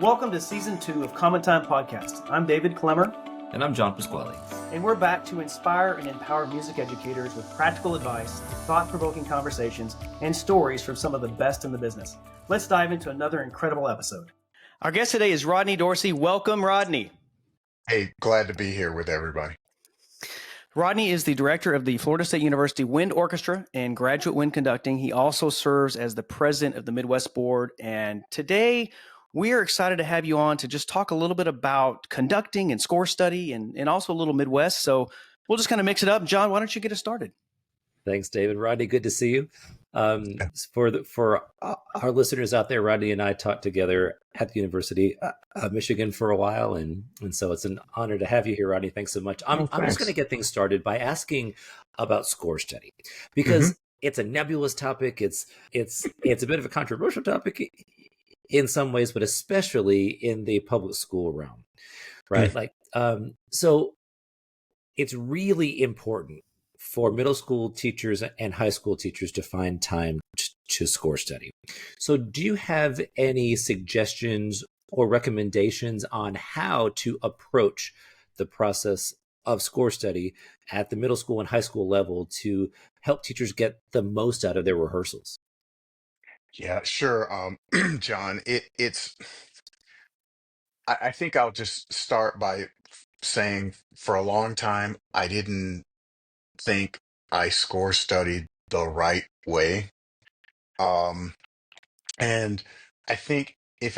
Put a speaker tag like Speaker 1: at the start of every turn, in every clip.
Speaker 1: Welcome to Season 2 of Common Time Podcast. I'm David Clemmer.
Speaker 2: And I'm John Pasquale.
Speaker 1: And we're back to inspire and empower music educators with practical advice, thought-provoking conversations, and stories from some of the best in the business. Let's dive into another incredible episode. Our guest today is Rodney Dorsey. Welcome, Rodney.
Speaker 3: Hey, glad to be here with everybody.
Speaker 1: Rodney is the director of the Florida State University Wind Orchestra and graduate wind conducting. He also serves as the president of the Midwest Board. And today, we are excited to have you on to just talk a little bit about conducting and score study and also a little Midwest. So we'll just kind of mix it up. John, why don't you get us started?
Speaker 2: Thanks, David. Rodney, good to see you. For our listeners out there, Rodney and I taught together at the University of Michigan for a while, and so it's an honor to have you here, Rodney. Thanks so much. I'm just going to get things started by asking about score study, because it's a nebulous topic. It's a bit of a controversial topic in some ways, but especially in the public school realm, right? So it's really important for middle school teachers and high school teachers to find time to score study. So do you have any suggestions or recommendations on how to approach the process of score study at the middle school and high school level to help teachers get the most out of their rehearsals?
Speaker 3: Yeah, sure. John, I think I'll just start by saying for a long time, I didn't think I score studied the right way. Um, and I think I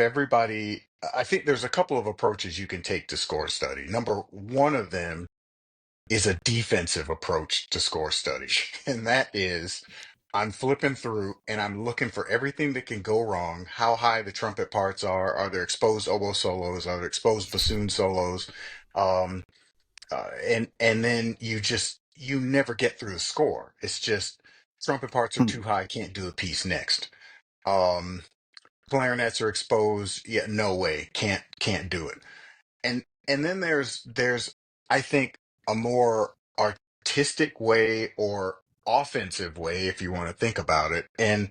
Speaker 3: think there's a couple of approaches you can take to score study. Number one of them is a defensive approach to score study. And that is I'm flipping through and I'm looking for everything that can go wrong, how high the trumpet parts are there exposed oboe solos, are there exposed bassoon solos? Um, and then you never get through the score. It's just trumpet parts are too high, can't do a piece next. Um, Clarinets are exposed, yeah, no way, can't do it. And then there's I think a more artistic way or offensive way if you want to think about it, and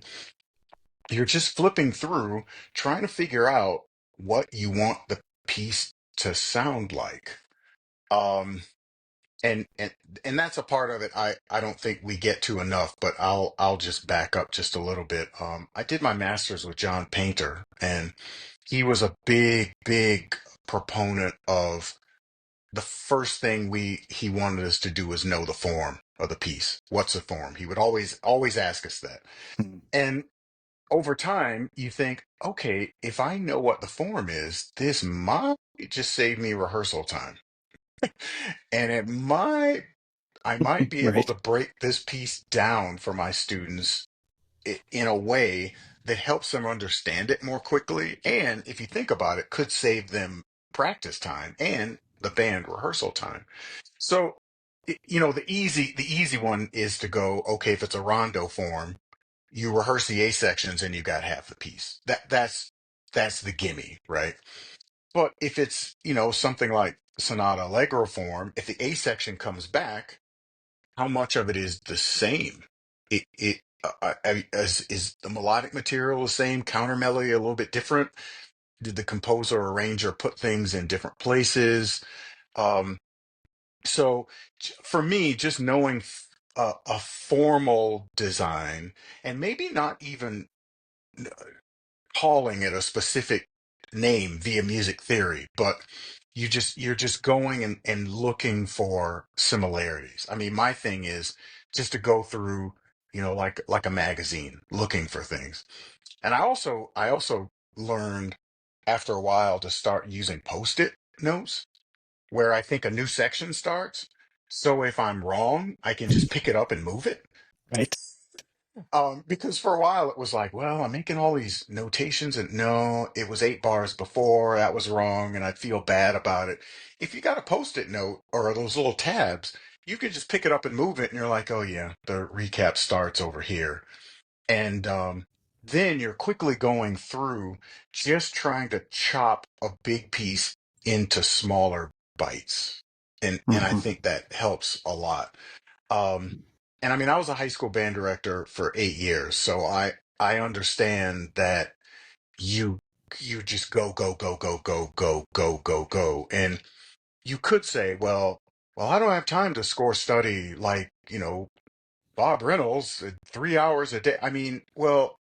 Speaker 3: you're just flipping through trying to figure out what you want the piece to sound like. um and and and that's a part of it I don't think we get to enough, but I'll just back up just a little bit. I did my master's with John Painter, and he was a big proponent of the first thing he wanted us to do was know the form of the piece. What's the form? He would always ask us that. And over time, you think, okay, if I know what the form is, this might just save me rehearsal time. And I might be able
Speaker 1: Right.
Speaker 3: to break this piece down for my students in a way that helps them understand it more quickly. And if you think about it, could save them practice time and the band rehearsal time. So, the easy one is to go, okay, if it's a rondo form, you rehearse the A sections and you got half the piece. That's the gimme, right? But if it's, something like sonata allegro form, if the A section comes back, how much of it is the same? Is the melodic material the same? Counter melody a little bit different? Did the composer or arranger put things in different places? Um, So for me, just knowing a formal design and maybe not even calling it a specific name via music theory, but you're just going and looking for similarities. I mean, my thing is just to go through, like a magazine looking for things. And I also learned after a while to start using post-it notes where I think a new section starts. So if I'm wrong, I can just pick it up and move it.
Speaker 1: Right.
Speaker 3: Because for a while it was like, well, I'm making all these notations and no, it was 8 bars before, that was wrong, and I feel bad about it. If you got a post-it note or those little tabs, you can just pick it up and move it, and you're like, oh yeah, the recap starts over here. And then you're quickly going through just trying to chop a big piece into smaller bites. And I think that helps a lot. Um, and I mean, I was a high school band director for 8 years, so I understand that you you just go, go, go, go, go, go, go, go, go. And you could say, well, I don't have time to score study like, Bob Reynolds, 3 hours a day. I mean, well,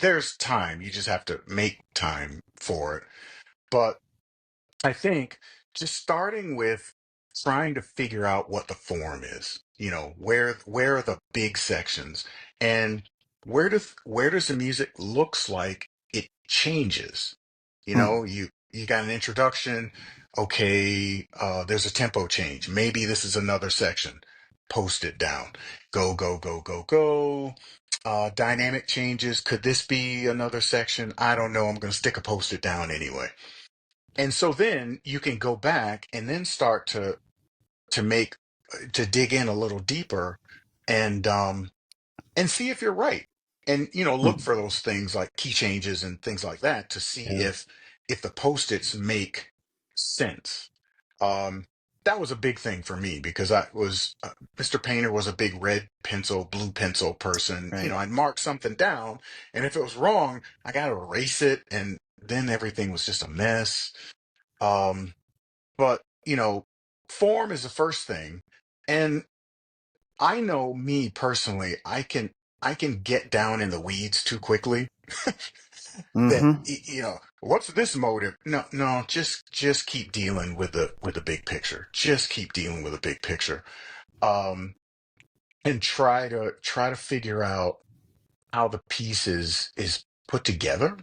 Speaker 3: there's time. You just have to make time for it. But I think just starting with trying to figure out what the form is, where are the big sections, and where does the music looks like it changes.
Speaker 1: Mm.
Speaker 3: You got an introduction, okay, there's a tempo change. Maybe this is another section. Post it down. Go, go, go, go, go. Dynamic changes. Could this be another section? I don't know. I'm going to stick a post it down anyway. And so then you can go back and then start to make to dig in a little deeper and and see if you're right. And look
Speaker 1: Mm.
Speaker 3: for those things like key changes and things like that to see
Speaker 2: Yeah.
Speaker 3: if the post-its make sense. Um that was a big thing for me because I was Mr. Painter was a big red pencil, blue pencil person.
Speaker 1: Right.
Speaker 3: I'd mark something down, and if it was wrong, I got to erase it, and then everything was just a mess. Um, but form is the first thing, and I know me personally, I can get down in the weeds too quickly. That
Speaker 1: Mm-hmm.
Speaker 3: what's this motive? No, no, just keep dealing with the big picture. Just keep dealing with the big picture. Um, and try to figure out how the pieces is put together.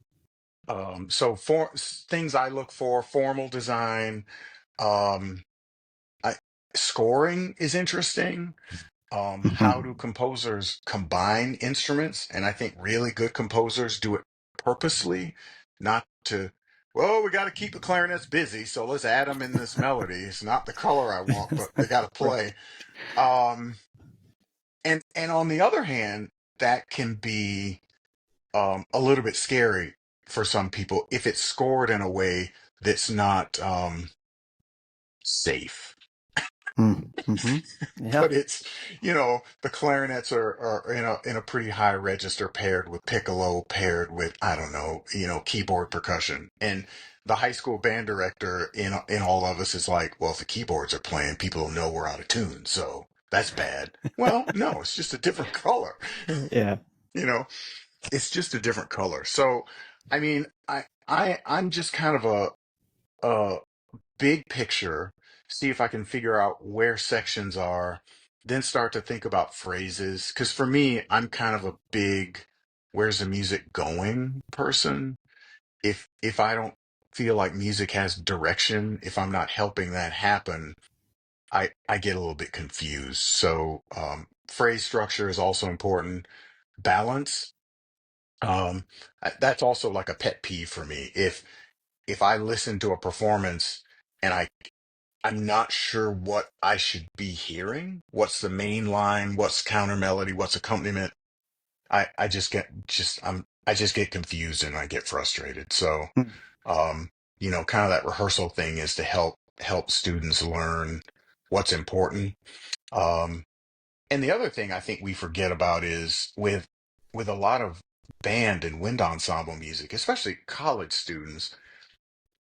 Speaker 3: So for things I look for, formal design. Um, I Scoring is interesting. How
Speaker 1: Mm-hmm.
Speaker 3: do composers combine instruments? And I think really good composers do it purposely, not to, well, we got to keep the clarinets busy, so let's add them in this melody. It's not the color I want, but they got to
Speaker 1: Right.
Speaker 3: play. Um, and on the other hand, that can be a little bit scary for some people if it's scored in a way that's not safe.
Speaker 1: Mm-hmm. Yeah.
Speaker 3: But it's the clarinets are in a pretty high register paired with piccolo, paired with, I don't know, keyboard percussion. And the high school band director in all of us is like, well, if the keyboards are playing, people will know we're out of tune, so that's bad. Well, no, it's just a different color.
Speaker 1: Yeah.
Speaker 3: you know it's just a different color. So I mean, I'm just kind of a big picture, see if I can figure out where sections are, then start to think about phrases. Because for me, I'm kind of a big where's the music going person. If I don't feel like music has direction, if I'm not helping that happen, I get a little bit confused. So phrase structure is also important. Balance. That's also like a pet peeve for me. If I listen to a performance and I'm not sure what I should be hearing. What's the main line? What's counter melody? What's accompaniment? I just get confused and I get frustrated. So,
Speaker 1: Mm.
Speaker 3: kind of that rehearsal thing is to help students learn what's important. Um, and the other thing I think we forget about is with a lot of band and wind ensemble music, especially college students,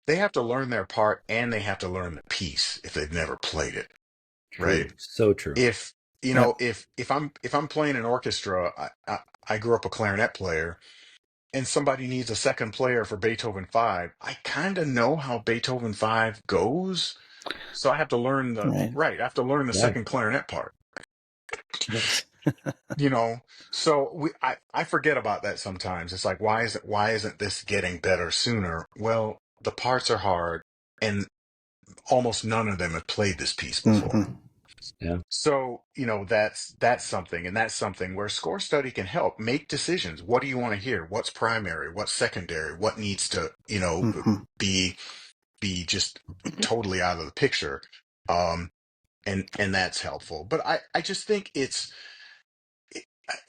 Speaker 3: they have to learn their part and they have to learn the piece if they've never played it, right?
Speaker 2: True. So true.
Speaker 3: If
Speaker 1: Yep.
Speaker 3: if I'm playing an orchestra, I grew up a clarinet player, and somebody needs a second player for Beethoven 5. I kind of know how Beethoven 5 goes, so I have to learn the
Speaker 1: Right.
Speaker 3: right. I have to learn the
Speaker 2: Yeah.
Speaker 3: second clarinet part.
Speaker 1: Yes.
Speaker 3: You know, so I forget about that sometimes. It's like why isn't this getting better sooner? Well, the parts are hard, and almost none of them have played this piece before.
Speaker 1: Mm-hmm.
Speaker 2: Yeah.
Speaker 3: So, that's something, and that's something where score study can help make decisions. What do you want to hear? What's primary? What's secondary? What needs to,
Speaker 1: Mm-hmm.
Speaker 3: be just totally out of the picture? And that's helpful. But I just think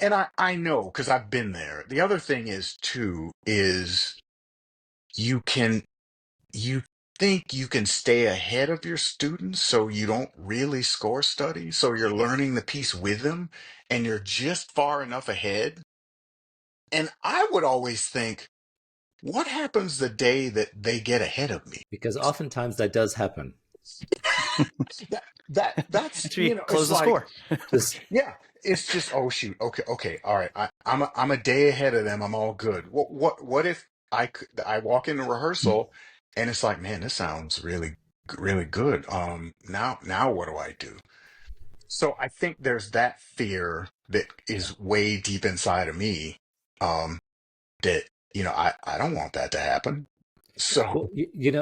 Speaker 3: and I know because I've been there. The other thing is too is you can you think you can stay ahead of your students so you don't really score study, so you're learning the piece with them and you're just far enough ahead. And I would always think, what happens the day that they get ahead of me?
Speaker 2: Because oftentimes that does happen.
Speaker 3: That's
Speaker 1: After you
Speaker 3: it's
Speaker 1: close the
Speaker 3: like,
Speaker 1: score.
Speaker 2: Just
Speaker 3: yeah, it's just, oh shoot, okay, all right, I'm a day ahead of them, I'm all good. What if I walk into rehearsal and it's like, man, this sounds really good. Now what do I do? So I think there's that fear that is way deep inside of me, um, that I don't want that to happen. So
Speaker 2: well,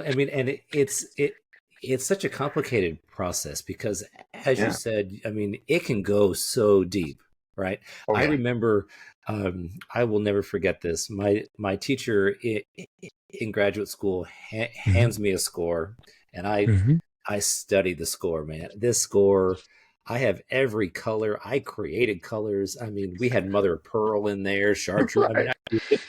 Speaker 2: I mean, and it's such a complicated process because, as you
Speaker 3: yeah,
Speaker 2: said, I mean, it can go so deep, right?
Speaker 3: oh
Speaker 2: I
Speaker 3: yeah,
Speaker 2: remember, I will never forget this. My teacher in graduate school
Speaker 3: hmm
Speaker 2: hands me a score, and
Speaker 3: hmm
Speaker 2: I studied the score, man. This score, I have every color. I created colors. I mean, we had mother of pearl in there, chartreuse. I mean,
Speaker 3: right,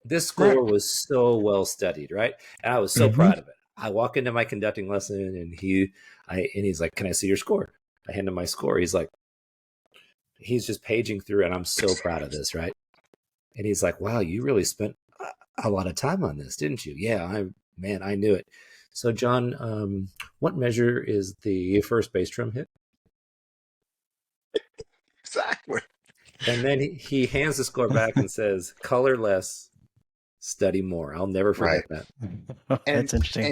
Speaker 2: this
Speaker 3: right,
Speaker 2: score was so well studied, right? And I was so
Speaker 3: hmm
Speaker 2: proud of it. I walk into my conducting lesson, and he's like, "Can I see your score?" I hand him my score. He's just paging through, and I'm so proud of this, right? And he's like, "Wow, you really spent a lot of time on this, didn't you?" Yeah, I knew it. So, John, what measure is the first bass drum hit?
Speaker 3: exactly,
Speaker 2: And then he hands the score back and says, "Color less, study more." I'll never
Speaker 3: right.
Speaker 2: forget that.
Speaker 3: And
Speaker 1: That's interesting.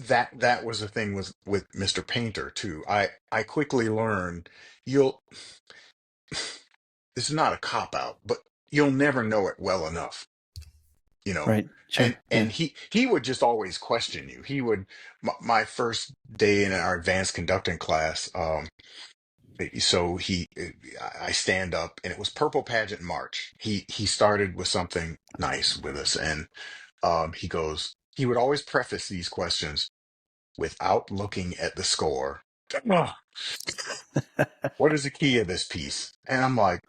Speaker 3: that was the thing with Mr. Painter too. I quickly learned you'll this is not a cop out, but you'll never know it well enough, you know.
Speaker 1: Right. Sure.
Speaker 3: And
Speaker 1: Yeah.
Speaker 3: he would just always question you. He would my first day in our advanced conducting class, so I stand up and it was Purple Pageant March. He started with something nice with us, and he would always preface these questions without looking at the score. "Ugh, what is the key of this piece?" And I'm like,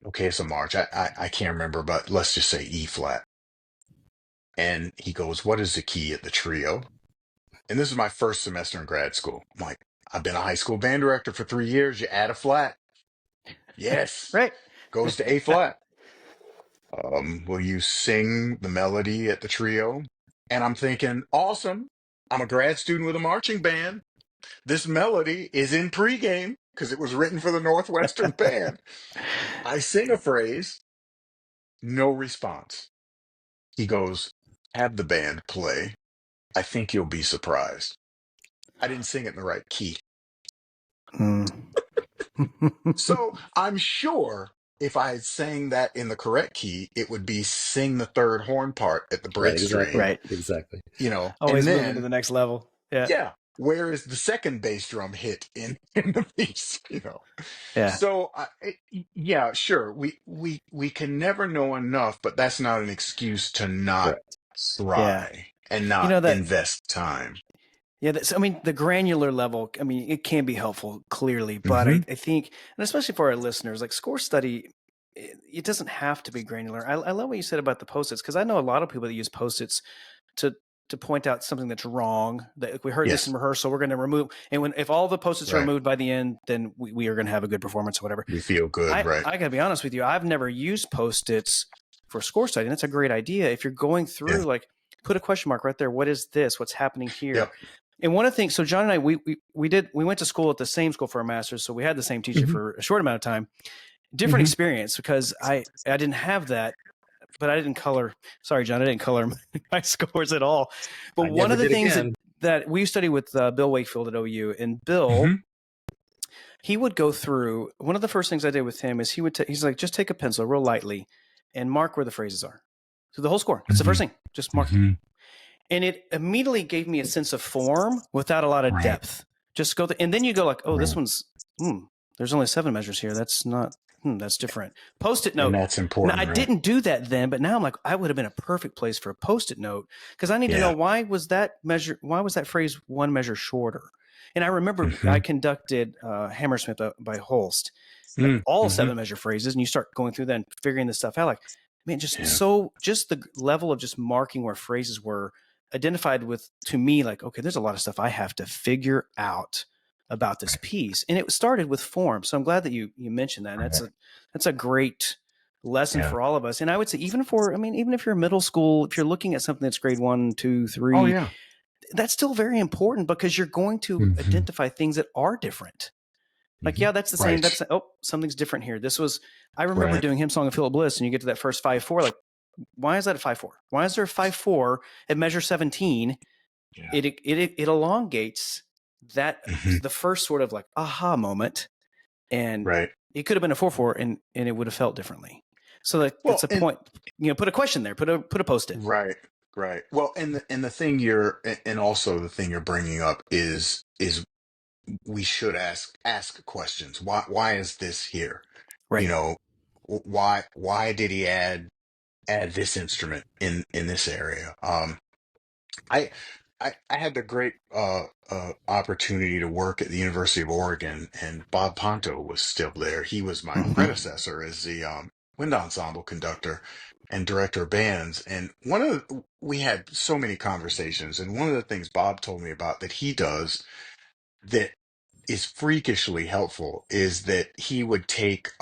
Speaker 3: okay, it's a march. I can't remember, but let's just say E flat. And he goes, what is the key at the trio? And this is my first semester in grad school. I'm like, I've been a high school band director for 3 years. You add a flat. Yes.
Speaker 1: Right.
Speaker 3: Goes to A flat. Will you sing the melody at the trio? And I'm thinking, awesome. I'm a grad student with a marching band. This melody is in pregame because it was written for the Northwestern band. I sing a phrase, no response. He goes, have the band play. I think you'll be surprised. I didn't sing it in the right key.
Speaker 1: Mm.
Speaker 3: So I'm sure if I had sang that in the correct key, it would be sing the third horn part at the
Speaker 2: Right,
Speaker 3: break
Speaker 2: exactly.
Speaker 3: string,
Speaker 1: Right.
Speaker 2: Exactly.
Speaker 3: and
Speaker 1: Always moving to
Speaker 3: then
Speaker 1: the next level. Yeah.
Speaker 3: yeah, where is the second bass drum hit in the piece?
Speaker 1: Yeah.
Speaker 3: So yeah, sure, we can never know enough, but that's not an excuse to not
Speaker 2: Correct.
Speaker 1: Yeah.
Speaker 3: try and
Speaker 1: You
Speaker 3: not
Speaker 1: know that.
Speaker 3: invest time.
Speaker 1: Yeah. That's, I mean, the granular level. I mean, it can be helpful, clearly, but
Speaker 3: Hmm
Speaker 1: I think, and especially for our listeners, like score study, it doesn't have to be granular. I love what you said about the post-its because I know a lot of people that use post-its to point out something that's wrong. That if we heard this in
Speaker 3: Yes,
Speaker 1: rehearsal, we're going to remove. And if all the post-its are
Speaker 3: right.
Speaker 1: removed by the end, then we are going to have a good performance or whatever.
Speaker 3: We feel good,
Speaker 1: I
Speaker 3: right?
Speaker 1: got to be honest with you. I've never used post-its for score study. And that's a great idea. If you're going
Speaker 3: Yeah.
Speaker 1: through, like, put a question mark right there. What is this? What's happening here?
Speaker 3: Yep.
Speaker 1: And one of the things, so John and I, we went to school at the same school for our master's. So we had the same teacher
Speaker 3: hmm
Speaker 1: for a short amount of time. Different
Speaker 3: hmm
Speaker 1: experience because I didn't have that, but I didn't color. Sorry, John, I didn't color my scores at all. But
Speaker 2: I
Speaker 1: one
Speaker 2: never
Speaker 1: of the
Speaker 2: did
Speaker 1: things
Speaker 2: again.
Speaker 1: that we studied with Bill Wakefield at OU, and Bill,
Speaker 3: hmm
Speaker 1: he would go through. One of the first things I did with him is he's like, just take a pencil real lightly and mark where the phrases are. So the whole score. That's the
Speaker 3: hmm
Speaker 1: first thing. Just mark it.
Speaker 3: hmm
Speaker 1: And it immediately gave me a sense of form without a lot of
Speaker 3: Right.
Speaker 1: depth. Just go and then you go like, oh, this
Speaker 3: Right.
Speaker 1: one's there's only 7 measures here. That's not that's different. Post-it
Speaker 3: And
Speaker 1: note.
Speaker 3: that's
Speaker 1: Now
Speaker 3: important,
Speaker 1: I
Speaker 3: right?
Speaker 1: didn't do that then, but now I'm like, I would have been a perfect place for a post-it note because I need to know
Speaker 3: Yeah.
Speaker 1: why was that phrase one measure shorter. And I remember
Speaker 3: hmm
Speaker 1: I conducted Hammersmith by Holst, like all
Speaker 3: hmm
Speaker 1: 7 measure phrases, and you start going through that and figuring this stuff out. Like, man, just
Speaker 3: Yeah.
Speaker 1: the level of just marking where phrases were identified with to me, like, okay, there's a lot of stuff I have to figure out about this
Speaker 3: Right.
Speaker 1: piece. And it started with form. So I'm glad that you mentioned that. And
Speaker 3: Right.
Speaker 1: that's a great lesson for all of us. And I would say even if you're middle school, if you're looking at something that's grade 1, 2, 3,
Speaker 3: Oh yeah.
Speaker 1: that's still very important because you're going to identify things that are different. Like, yeah, that's the same.
Speaker 3: Right.
Speaker 1: Something's different here. I remember
Speaker 3: Right.
Speaker 1: doing Hymn Song of Philip Bliss, and you get to that first 5/4. Like, why is that a 5/4? Why is there a 5/4 at measure 17?
Speaker 3: Yeah.
Speaker 1: It elongates that
Speaker 3: Mhm.
Speaker 1: the first sort of like aha moment, and
Speaker 3: Right.
Speaker 1: it could have been a 4/4, and it would have felt differently. So that's
Speaker 3: Well,
Speaker 1: a point. Put a question there. Put a post-it.
Speaker 3: right. Right. Well, and the thing and also the thing you're bringing up is we should ask questions. Why is this here?
Speaker 1: Right.
Speaker 3: You know, why did he add this instrument in this area? I I had the great opportunity to work at the University of Oregon, and Bob Ponto was still there. He was my predecessor as the wind ensemble conductor and director of bands. And we had so many conversations, and one of the things Bob told me about that he does that is freakishly helpful is that he would take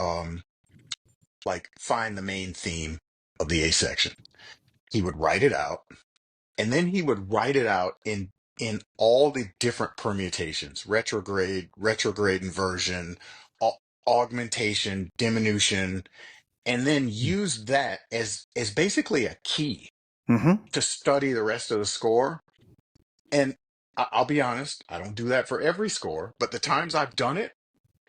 Speaker 3: like find the main theme of the A section. He would write it out, and then he would write it out in all the different permutations: retrograde inversion, augmentation, diminution, and then use that as basically a key to study the rest of the score. And I'll be honest, I don't do that for every score, but the times I've done it,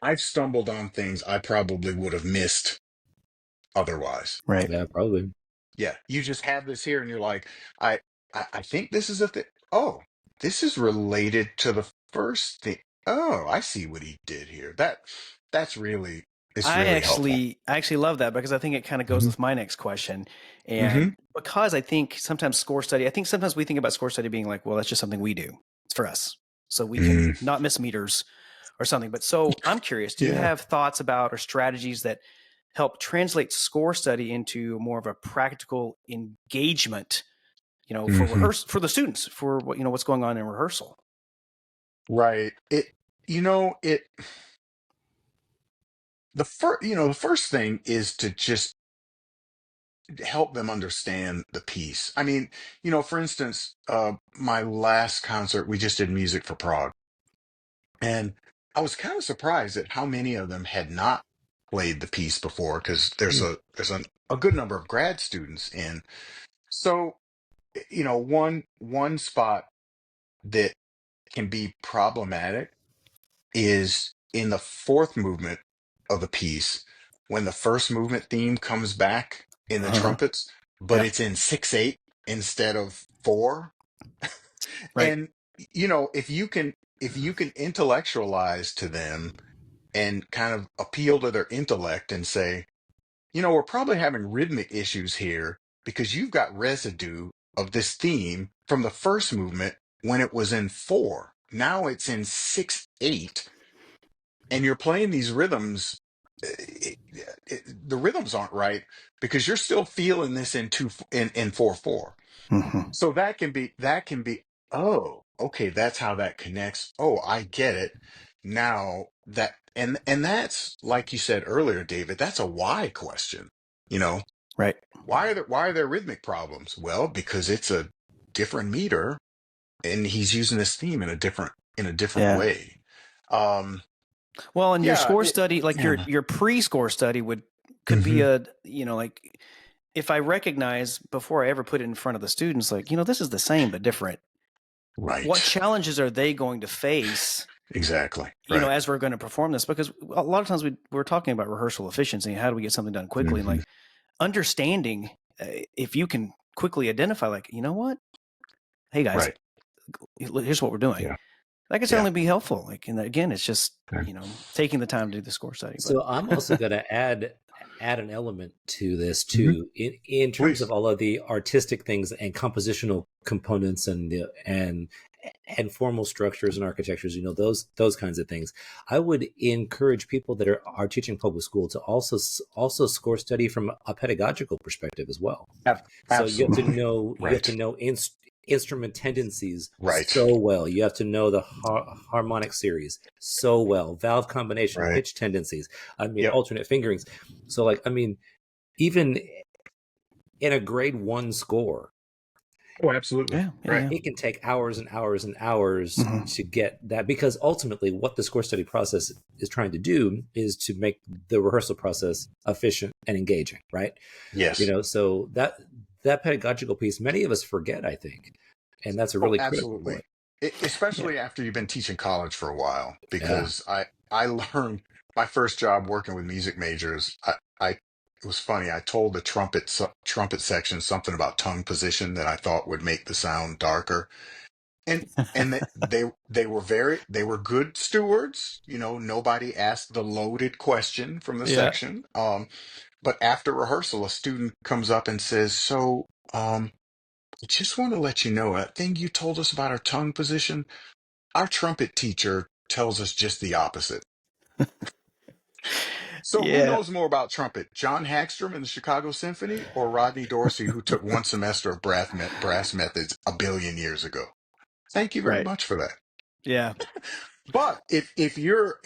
Speaker 3: I've stumbled on things I probably would have missed otherwise.
Speaker 1: Right.
Speaker 2: Yeah, probably.
Speaker 3: Yeah, you just have this here, and you're like, I, I think this is a thing. Oh, this is related to the first thing. Oh, I see what he did here. That's really, it's
Speaker 1: I
Speaker 3: really helpful.
Speaker 1: actually love that because I think it kind of goes
Speaker 3: Hmm.
Speaker 1: with my next question.
Speaker 3: Hmm.
Speaker 1: And because I think sometimes sometimes we think about score study being like, well, that's just something we do. It's for us. So we can
Speaker 3: Mm,
Speaker 1: not miss meters or something. But so I'm curious, do you
Speaker 3: yeah.
Speaker 1: have thoughts about or strategies that help translate score study into more of a practical engagement, for
Speaker 3: Hmm.
Speaker 1: for the students, for what's going on in rehearsal?
Speaker 3: Right. It the first thing is to just help them understand the piece. I mean, for instance, my last concert, we just did music for Prague. And I was kind of surprised at how many of them had not played the piece before, because there's a good number of grad students in. So, one spot that can be problematic is in the fourth movement of the piece, when the first movement theme comes back in the trumpets, but
Speaker 1: Yeah.
Speaker 3: it's in 6/8 instead of 4.
Speaker 1: Right.
Speaker 3: And if you can intellectualize to them and kind of appeal to their intellect and say, we're probably having rhythmic issues here because you've got residue of this theme from the first movement when it was in 4. Now it's in 6/8, and you're playing these rhythms. The rhythms aren't right because you're still feeling this in 4/4. So that can be, oh, okay, that's how that connects. Oh, I get it. Now and that's like you said earlier, David, that's a why question. You know,
Speaker 1: Right.
Speaker 3: why are there rhythmic problems? Well, because it's a different meter, and he's using this theme in a different
Speaker 1: Yeah.
Speaker 3: way. Um,
Speaker 1: Well, and your
Speaker 3: yeah,
Speaker 1: score study, like
Speaker 3: yeah.
Speaker 1: your pre-score study could be
Speaker 3: Hmm.
Speaker 1: like if I recognize before I ever put it in front of the students, like, this is the same but different. What
Speaker 3: Right.
Speaker 1: challenges are they going to face,
Speaker 3: Exactly. Right.
Speaker 1: as we're going to perform this? Because a lot of times we're talking about rehearsal efficiency. How do we get something done quickly? And
Speaker 3: Hmm.
Speaker 1: like understanding if you can quickly identify, like, what? Hey guys,
Speaker 3: Right.
Speaker 1: here's what we're doing.
Speaker 3: Yeah.
Speaker 1: That can
Speaker 3: Yeah.
Speaker 1: certainly be helpful. Like, and again, it's just,
Speaker 3: Okay.
Speaker 1: taking the time to do the score study, but
Speaker 2: So I'm also going to add an element to this
Speaker 3: Hmm.
Speaker 2: too, in terms of
Speaker 3: Please.
Speaker 2: all of the artistic things and compositional components and formal structures and architectures. Those kinds of things. I would encourage people that are teaching public school to also score study from a pedagogical perspective as well. So
Speaker 3: Absolutely.
Speaker 2: you have to
Speaker 3: Right.
Speaker 2: know instrument tendencies
Speaker 3: Right.
Speaker 2: so well. You have to know the harmonic series so well, valve combination,
Speaker 3: Right.
Speaker 2: pitch tendencies. I mean,
Speaker 3: Yep.
Speaker 2: alternate fingerings. So, like, I mean, even in a grade 1 score,
Speaker 3: Oh, absolutely.
Speaker 1: Yeah, yeah,
Speaker 3: Right.
Speaker 1: yeah.
Speaker 2: it can take hours and hours and hours
Speaker 1: Mhm.
Speaker 2: to get that, because ultimately what the score study process is trying to do is to make the rehearsal process efficient and engaging, right?
Speaker 3: Yes.
Speaker 2: So that pedagogical piece, many of us forget, I think, and that's a
Speaker 3: Oh,
Speaker 2: really critical
Speaker 3: absolutely.
Speaker 2: point.
Speaker 1: Yeah.
Speaker 3: Especially after you've been teaching college for a while,
Speaker 2: Yeah.
Speaker 3: because I learned my first job working with music majors. I it was funny. I told the trumpet section something about tongue position that I thought would make the sound darker, and they were good stewards. Nobody asked the loaded question from the
Speaker 1: Yeah.
Speaker 3: section. But after rehearsal, a student comes up and says, "So, I just want to let you know that thing you told us about our tongue position, our trumpet teacher tells us just the opposite." So who
Speaker 1: Yeah.
Speaker 3: knows more about trumpet, John Hagstrom in the Chicago Symphony or Rodney Dorsey, who took one semester of brass methods a billion years ago? Thank you very
Speaker 1: Right.
Speaker 3: much for that.
Speaker 1: Yeah.
Speaker 3: But if you're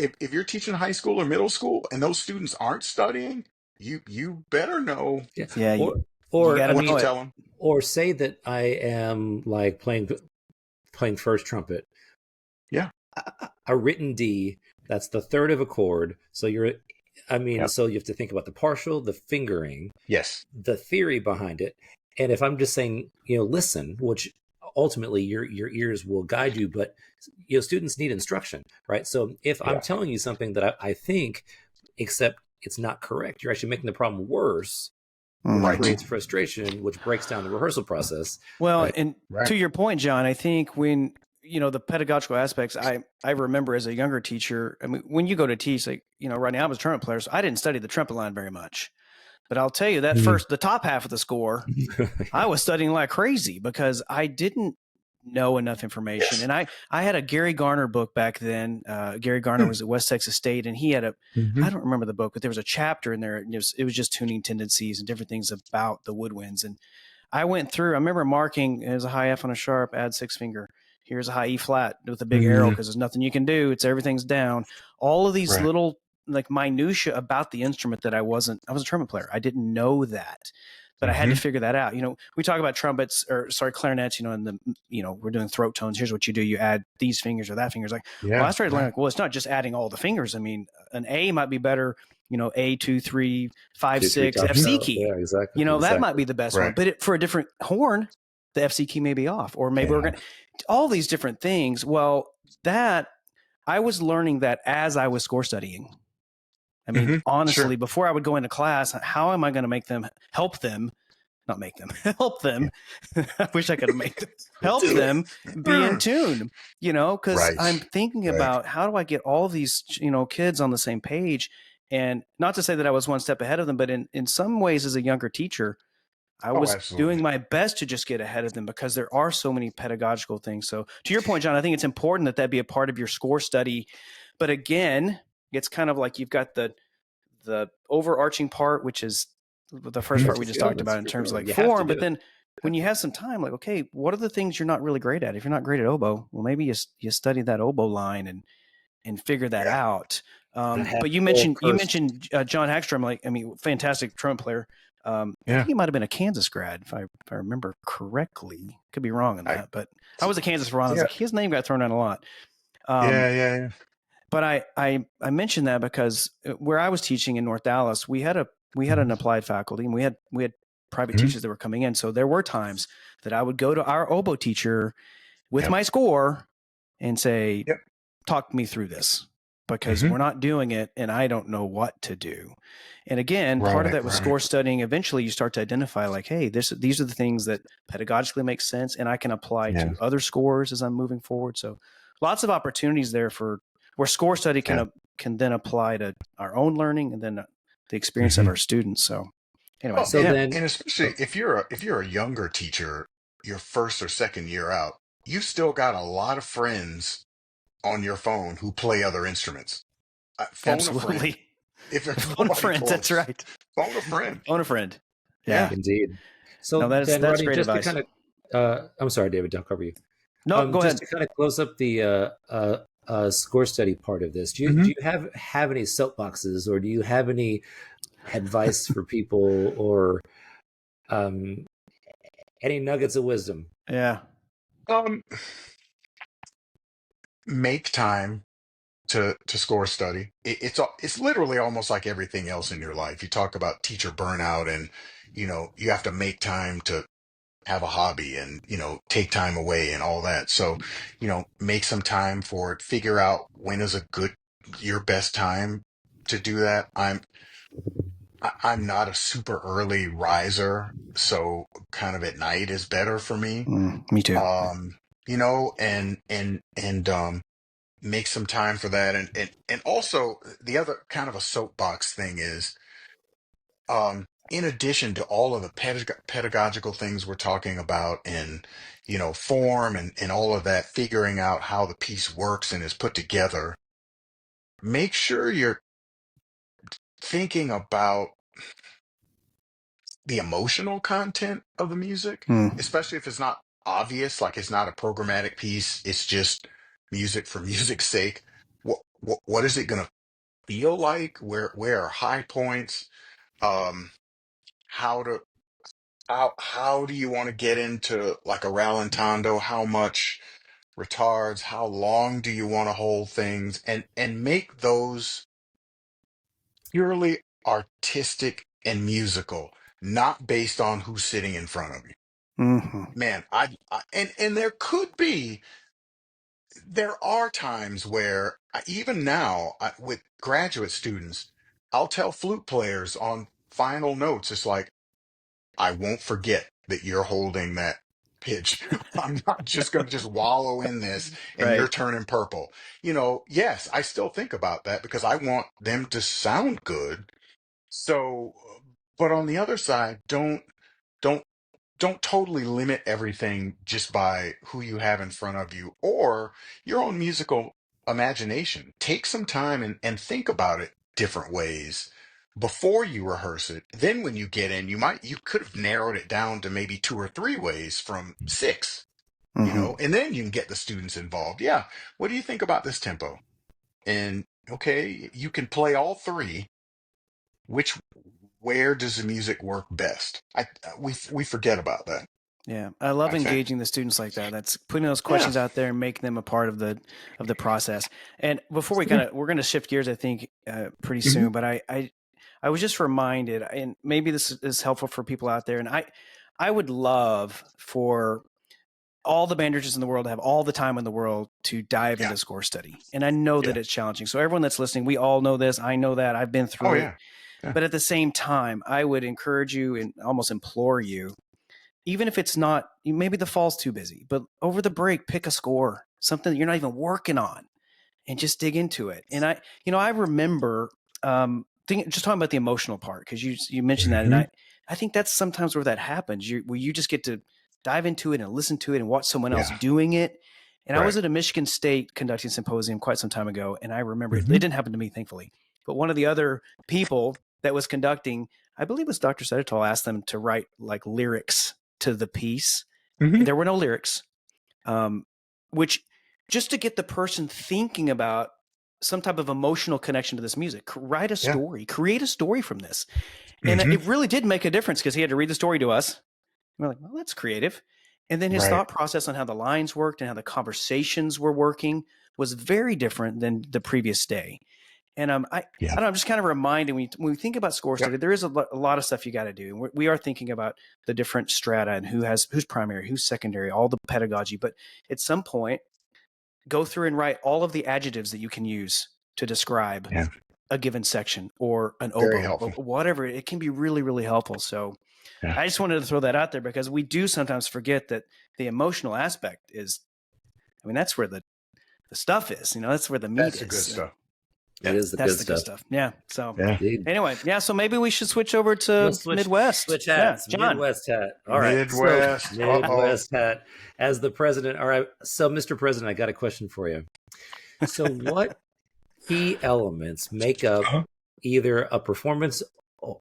Speaker 3: teaching high school or middle school and those students aren't studying, you better know
Speaker 2: Yeah.
Speaker 1: Yeah.
Speaker 2: Or
Speaker 1: You got
Speaker 2: or
Speaker 1: to
Speaker 2: I
Speaker 3: what
Speaker 1: know
Speaker 3: to
Speaker 2: mean,
Speaker 1: it.
Speaker 3: tell them.
Speaker 2: or say that I am like playing first trumpet,
Speaker 3: Yeah.
Speaker 2: a written D, that's the third of a chord. So
Speaker 3: Yep.
Speaker 2: so you have to think about the partial, the fingering,
Speaker 3: Yes.
Speaker 2: the theory behind it. And if I'm just saying, listen, which ultimately your ears will guide you, but students need instruction, right? So if I'm
Speaker 3: Yeah.
Speaker 2: telling you something that I think, except it's not correct, you're actually making the problem worse, which
Speaker 3: Right.
Speaker 2: creates frustration, which breaks down the rehearsal process,
Speaker 1: Well,
Speaker 2: right?
Speaker 1: and
Speaker 3: Right.
Speaker 1: to your point, John, I think when the pedagogical aspects, I remember as a younger teacher. I mean, when you go to teach, like right now I was a trumpet player, so I didn't study the trumpet line very much. But I'll tell you that the top half of the score, I was studying like crazy because I didn't know enough information.
Speaker 3: Yes.
Speaker 1: And I had a Gary Garner book back then. Gary Garner was at West Texas State, and he had
Speaker 3: Mm-hmm.
Speaker 1: I don't remember the book, but there was a chapter in there. And it was just tuning tendencies and different things about the woodwinds. And I went through, I remember marking, there's a high F on a sharp, add six finger. Here's a high E flat with a big arrow
Speaker 3: Mm-hmm.
Speaker 1: because there's nothing you can do. Everything's down. All of these
Speaker 3: Right.
Speaker 1: little like minutia about the instrument that I was a trumpet player. I didn't know that, but I had to
Speaker 3: Mm-hmm.
Speaker 1: figure that out. We talk about trumpets clarinets, and we're doing throat tones. Here's what you do. You add these fingers or that fingers. Like, well, I
Speaker 3: Yeah.
Speaker 1: started learning,
Speaker 3: Right.
Speaker 1: like, well, it's not just adding all the fingers. I mean, an A might be better, A, 2, 3, 5,
Speaker 2: 2, 3
Speaker 1: 6,
Speaker 2: top
Speaker 1: FC
Speaker 2: note.
Speaker 1: key.
Speaker 2: Yeah, exactly.
Speaker 1: That might
Speaker 2: Exactly.
Speaker 1: be the best one.
Speaker 3: Right.
Speaker 1: But for a different horn, the FC key may be off, or maybe we're
Speaker 3: Yeah.
Speaker 1: going to all these different things. Well, that I was learning that as I was score studying. I mean,
Speaker 3: Mm-hmm.
Speaker 1: honestly,
Speaker 3: Sure.
Speaker 1: before I would go into class, how am I going to help them, not make them, help
Speaker 3: Yeah.
Speaker 1: them? I wish I could have made them help
Speaker 3: Do
Speaker 1: them be in
Speaker 3: it.
Speaker 1: tune, because I'm
Speaker 3: Right.
Speaker 1: thinking
Speaker 3: Right.
Speaker 1: about how do I get all these, kids on the same page. And not to say that I was one step ahead of them, but in some ways as a younger teacher, I
Speaker 3: Oh,
Speaker 1: was doing
Speaker 3: absolutely.
Speaker 1: my best to just get ahead of them because there are so many pedagogical things. So to your point, John, I think it's important that that be a part of your score study. But again, it's kind of like you've got the overarching part, which is the first
Speaker 3: Mhm.
Speaker 1: part
Speaker 2: That's
Speaker 1: we
Speaker 2: your
Speaker 1: just
Speaker 2: field.
Speaker 1: talked
Speaker 2: That's
Speaker 1: about in
Speaker 2: your
Speaker 1: terms of
Speaker 2: field.
Speaker 1: like
Speaker 2: You have to
Speaker 1: form.
Speaker 2: do
Speaker 1: But
Speaker 2: it.
Speaker 1: then when you have some time, like, okay, what are the things you're not really great at? If you're not great at oboe, well, maybe you study that oboe line and figure that
Speaker 3: Yeah.
Speaker 1: out.
Speaker 2: I have
Speaker 1: But you
Speaker 2: full
Speaker 1: mentioned
Speaker 2: cursed.
Speaker 1: John Hagstrom, like I mean, fantastic trumpet player. I think
Speaker 3: Yeah.
Speaker 1: he might have been a Kansas grad if I remember correctly. Could be wrong on
Speaker 3: I.
Speaker 1: that, but I was at Kansas for a while. I was
Speaker 3: Yeah.
Speaker 1: like, his name got thrown out a lot. Um,
Speaker 3: Yeah. Yeah. Yeah.
Speaker 1: but I mentioned that because where I was teaching in North Dallas, we had an applied faculty, and we had private
Speaker 3: Mm-hmm.
Speaker 1: teachers that were coming in. So there were times that I would go to our oboe teacher with
Speaker 3: Yep.
Speaker 1: my score and say,
Speaker 3: Yep.
Speaker 1: talk me through this because
Speaker 3: Mm-hmm.
Speaker 1: we're not doing it and I don't know what to do. And again, part of
Speaker 3: Right.
Speaker 1: that was
Speaker 3: Right.
Speaker 1: score studying. Eventually you start to identify like, hey, these are the things that pedagogically make sense and I can apply
Speaker 3: Yeah.
Speaker 1: to other scores as I'm moving forward. So lots of opportunities there for where score study
Speaker 3: Yeah.
Speaker 1: can then apply to our own learning and then the experience of
Speaker 3: Mm-hmm.
Speaker 1: our students. So anyway,
Speaker 3: Well,
Speaker 2: So
Speaker 3: and
Speaker 1: yeah,
Speaker 2: then,
Speaker 3: and especially
Speaker 2: oh,
Speaker 3: if you're a younger teacher, your first or second year out, you still got a lot of friends on your phone who play other instruments. Phone a friend.
Speaker 1: absolutely.
Speaker 3: If there's
Speaker 1: Phone a
Speaker 3: nobody
Speaker 1: friend. That's
Speaker 3: close,
Speaker 1: right.
Speaker 3: phone a friend.
Speaker 1: Phone a friend.
Speaker 3: Yeah.
Speaker 1: Yeah.
Speaker 2: indeed.
Speaker 1: No,
Speaker 2: So
Speaker 1: that's
Speaker 2: then,
Speaker 1: that's
Speaker 2: Rodney,
Speaker 1: great
Speaker 2: just to
Speaker 1: advice.
Speaker 2: kind of, I'm sorry, David, don't cover you.
Speaker 1: No, go
Speaker 2: Just
Speaker 1: ahead.
Speaker 2: to kind of close up the score study part of this, do you
Speaker 3: Hmm.
Speaker 2: do you have any soapboxes, or do you have any advice for people, or any nuggets of wisdom?
Speaker 1: Yeah.
Speaker 3: Um, make time to score study. It's literally almost like everything else in your life. You talk about teacher burnout, and you have to make time to have a hobby, and take time away and all that. So make some time for it. Figure out when is your best time to do that. I'm not a super early riser, so kind of at night is better for me.
Speaker 1: Me too.
Speaker 3: And make some time for that. And also the other kind of a soapbox thing is, in addition to all of the pedagogical things we're talking about, and form and all of that, figuring out how the piece works and is put together, make sure you're thinking about the emotional content of the music,
Speaker 1: Mm.
Speaker 3: especially if it's not obvious, like it's not a programmatic piece, it's just music for music's sake. What is it going to feel like? Where are high points? Um, how to how do you want to get into like a rallentando? How much retards? How long do you want to hold things? And make those purely artistic and musical, not based on who's sitting in front of you.
Speaker 1: Hmm.
Speaker 3: Man, and there are times where even now, with graduate students, I'll tell flute players on final notes, it's like, I won't forget that you're holding that pitch. I'm not just going to just wallow in this and you're
Speaker 1: Right.
Speaker 3: turning purple. Yes, I still think about that because I want them to sound good. So, but on the other side, don't don't totally limit everything just by who you have in front of you or your own musical imagination. Take some time and think about it different ways before you rehearse it. Then when you get in, you could have narrowed it down to maybe two or three ways from six,
Speaker 1: Hmm.
Speaker 3: and then you can get the students involved. Yeah. What do you think about this tempo? And okay, you can play all three. Which Where does the music work best? We forget about that,
Speaker 1: Yeah, I love
Speaker 3: I think.
Speaker 1: engaging the students like that. That's putting those
Speaker 3: Yeah.
Speaker 1: questions out there and making them a part of the process. And before
Speaker 3: Yeah.
Speaker 1: we're going to shift gears, I think, pretty
Speaker 3: Hmm.
Speaker 1: soon. But I was just reminded, and maybe this is helpful for people out there. And I would love for all the managers in the world to have all the time in the world to dive
Speaker 3: Yeah.
Speaker 1: into score study. And I know
Speaker 3: Yeah.
Speaker 1: that it's challenging. So everyone that's listening, we all know this. I know that. I've been
Speaker 3: Oh
Speaker 1: through it.
Speaker 3: yeah. Yeah.
Speaker 1: But at the same time, I would encourage you and almost implore you, even if it's not, maybe the fall's too busy, but over the break, pick a score, something that you're not even working on, and just dig into it. And I remember just talking about the emotional part, because you mentioned that, and
Speaker 3: Hmm.
Speaker 1: I think that's sometimes where that happens, where you just get to dive into it and listen to it and watch someone else
Speaker 3: Yeah.
Speaker 1: doing it. And I was
Speaker 3: Right.
Speaker 1: at a Michigan State conducting symposium quite some time ago, and I remember it
Speaker 3: Hmm.
Speaker 1: didn't happen to me, thankfully, but one of the other people that was conducting, I believe it was Dr. Sedetol, asked them to write like lyrics to the piece.
Speaker 3: Hmm.
Speaker 1: There were no lyrics, which just to get the person thinking about some type of emotional connection to this music. Write a
Speaker 3: Yeah.
Speaker 1: story, create a story from this. And
Speaker 3: Hmm.
Speaker 1: it really did make a difference, because he had to read the story to us. And we're like, well, that's creative. And then his
Speaker 3: Right.
Speaker 1: thought process on how the lines worked and how the conversations were working was very different than the previous day. And I
Speaker 3: Yeah.
Speaker 1: don't know, I'm just kind of reminded, when we think about score
Speaker 3: Yep.
Speaker 1: study, there is a lot of stuff you got to do. And we are thinking about the different strata and who's primary, who's secondary, all the pedagogy. But at some point, go through and write all of the adjectives that you can use to describe
Speaker 3: Yeah.
Speaker 1: a given section or an
Speaker 3: Very
Speaker 1: oboe or
Speaker 3: helpful.
Speaker 1: whatever. It can be really, really helpful. So
Speaker 3: Yeah.
Speaker 1: I just wanted to throw that out there, because we do sometimes forget that the emotional aspect is, that's where the stuff is, that's where the meat
Speaker 3: That's the good
Speaker 1: is.
Speaker 3: stuff.
Speaker 2: That
Speaker 3: Yeah.
Speaker 2: is the
Speaker 1: That's
Speaker 2: good
Speaker 1: the good
Speaker 2: stuff.
Speaker 1: stuff. Yeah. So
Speaker 3: Yeah.
Speaker 2: Indeed.
Speaker 1: anyway, yeah. So maybe we should switch over
Speaker 2: We'll
Speaker 1: to Midwest.
Speaker 2: switch
Speaker 1: Yeah,
Speaker 2: hats.
Speaker 1: John.
Speaker 2: Midwest hat. All right. So
Speaker 3: Midwest. Uh-oh.
Speaker 2: Midwest hat as the president. All right. So, Mr. President, I got a question for you. So, what key elements make up
Speaker 3: Uh-huh.
Speaker 2: either a performance or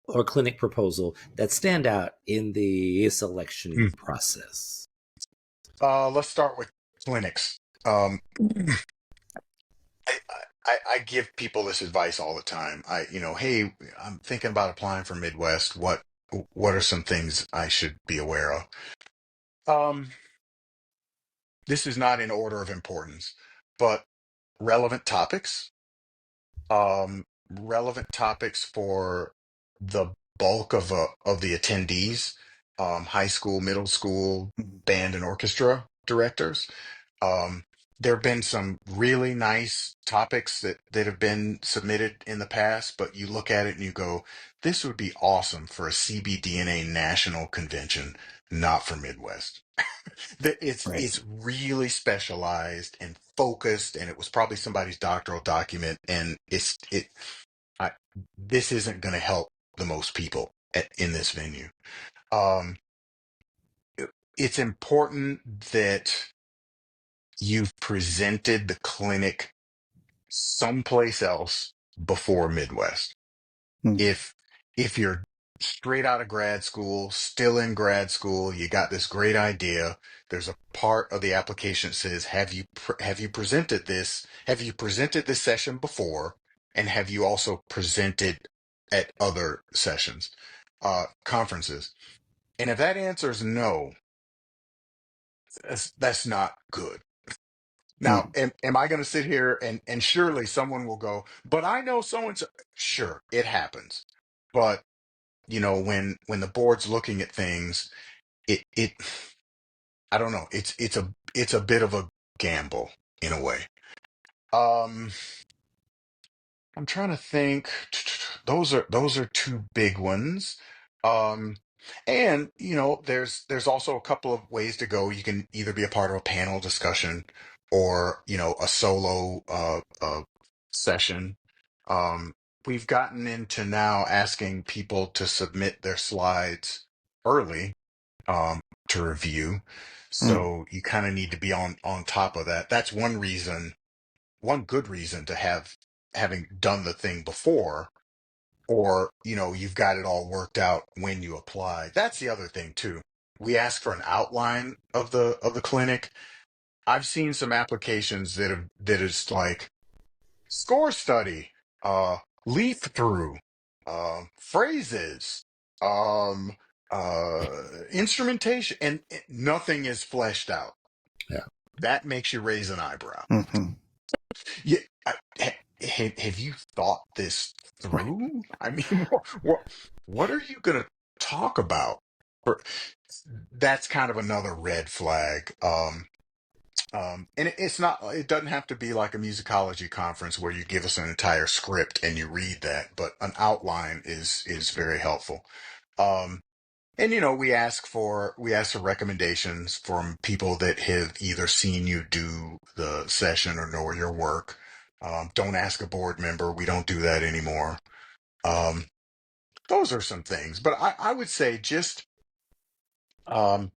Speaker 2: or clinic proposal that stand out in the selection
Speaker 3: Mm.
Speaker 2: process?
Speaker 3: Let's start with clinics. I, I give people this advice all the time. Hey, I'm thinking about applying for Midwest. What are some things I should be aware of? Um, this is not in order of importance, but relevant topics, relevant topics for the bulk of the attendees, high school, middle school,
Speaker 1: Mhm.
Speaker 3: band and orchestra directors. Um, there have been some really nice topics that have been submitted in the past, but you look at it and you go, this would be awesome for a CBDNA national convention, not for Midwest.
Speaker 1: Right.
Speaker 3: It's really specialized and focused, and it was probably somebody's doctoral document, and I, this isn't going to help the most people in this venue. Um, it's important that you've presented the clinic someplace else before Midwest.
Speaker 1: Mm.
Speaker 3: If you're straight out of grad school, still in grad school, you got this great idea, there's a part of the application that says, have you presented this? Have you presented this session before? And have you also presented at other sessions, conferences? And if that answer is no, that's not good. Now,
Speaker 1: Mm.
Speaker 3: am I going to sit here and surely someone will go, but I know so and so. Sure, it happens. But when the board's looking at things, it I don't know. It's a bit of a gamble in a way. Um, I'm trying to think. Those are two big ones. Um, and there's also a couple of ways to go. You can either be a part of a panel discussion or a solo session. Um, we've gotten into now asking people to submit their slides early to review.
Speaker 1: Mm.
Speaker 3: So you kind of need to be on top of that. That's one good reason to having done the thing before, or you've got it all worked out when you apply. That's the other thing too. We ask for an outline of the clinic. I've seen some applications that is like score study, uh, leaf through, phrases, um, instrumentation, and nothing is fleshed out.
Speaker 2: Yeah.
Speaker 3: That makes you raise an eyebrow.
Speaker 1: Mhm.
Speaker 3: Yeah, have you thought this
Speaker 1: Right.
Speaker 3: through? I mean, what are you going to talk about? For, that's kind of another red flag. And it's not, it doesn't have to be like a musicology conference where you give us an entire script and you read that, but an outline is very helpful. Um, and we ask for recommendations from people that have either seen you do the session or know your work. Don't ask a board member. We don't do that anymore. Um, those are some things, but I would say um,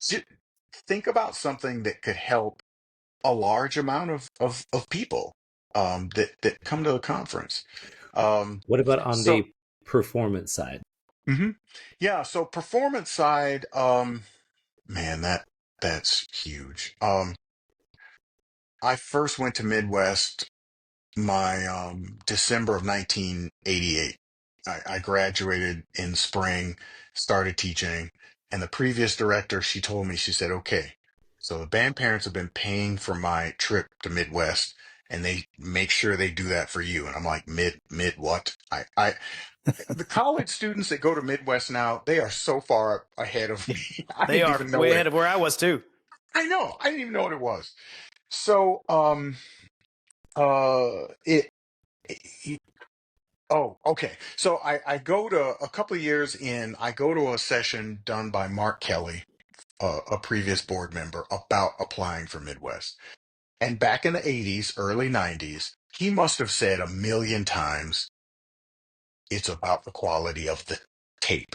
Speaker 3: just think about something that could help a large amount of people that come to the conference. Um,
Speaker 2: What about on
Speaker 3: so,
Speaker 2: the performance side?
Speaker 3: mhm. Yeah, so performance side, man, that's huge. I first went to Midwest my December of 1988. I graduated in spring, started teaching, and the previous director, she told me, she said, okay, so the band parents have been paying for my trip to Midwest, and they make sure they do that for you. And I'm like, mid what? The college students that go to Midwest now, they are so far ahead of me. I
Speaker 1: They
Speaker 3: didn't
Speaker 1: are
Speaker 3: even know
Speaker 1: way
Speaker 3: what it.
Speaker 1: ahead of where I was too.
Speaker 3: I know. I didn't even know what it was. So, it, it oh, okay. So I go to a couple of years in, I go to a session done by Mark Kelly, a previous board member, about applying for Midwest. And back in the 80s, early 90s, he must have said a million times, it's about the quality of the tape.